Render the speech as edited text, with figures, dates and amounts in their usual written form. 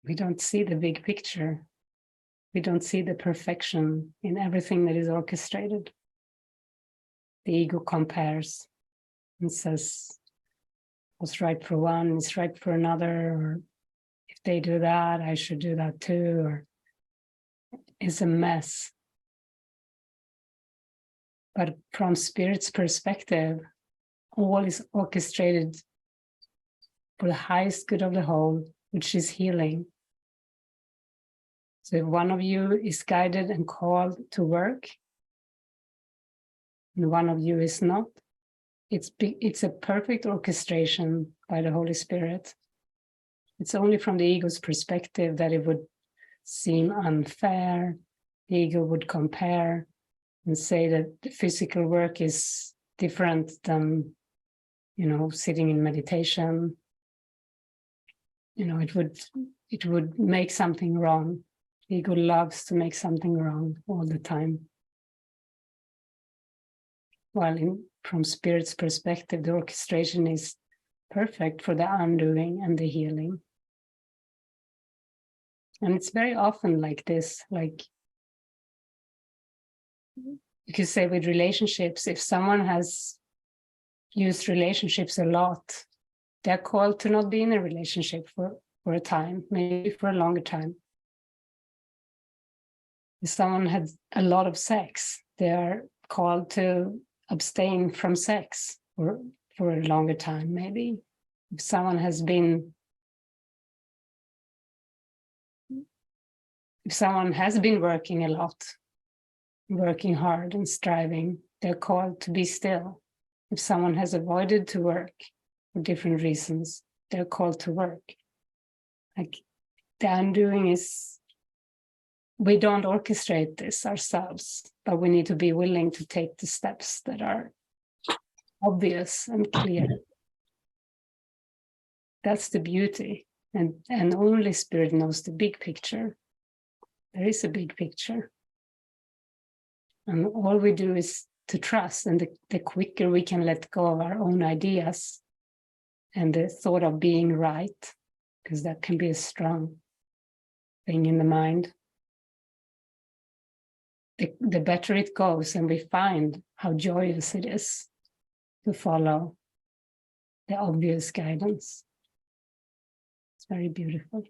we don't see the big picture. We don't see the perfection in everything that is orchestrated. The ego compares and says, what's right for one is right for another, or if they do that, I should do that too, or it's a mess. But from Spirit's perspective, all is orchestrated for the highest good of the whole, which is healing. So if one of you is guided and called to work, and one of you is not, it's a perfect orchestration by the Holy Spirit. It's only from the ego's perspective that it would seem unfair. The ego would compare and say that the physical work is different than, sitting in meditation. It would make something wrong. The ego loves to make something wrong all the time. While from Spirit's perspective, the orchestration is perfect for the undoing and the healing. And it's very often like this, like you could say with relationships, if someone has used relationships a lot, they're called to not be in a relationship for a time, maybe for a longer time. If someone had a lot of sex, they are called to abstain from sex for a longer time, maybe. If someone has been working a lot, working hard and striving, they're called to be still. If someone has avoided to work for different reasons, they're called to work. Like the undoing is, we don't orchestrate this ourselves, but we need to be willing to take the steps that are obvious and clear. That's the beauty. And only Spirit knows the big picture. There is a big picture. And all we do is to trust. And the quicker we can let go of our own ideas and the thought of being right, because that can be a strong thing in the mind, the better it goes, and we find how joyous it is to follow the obvious guidance. It's very beautiful.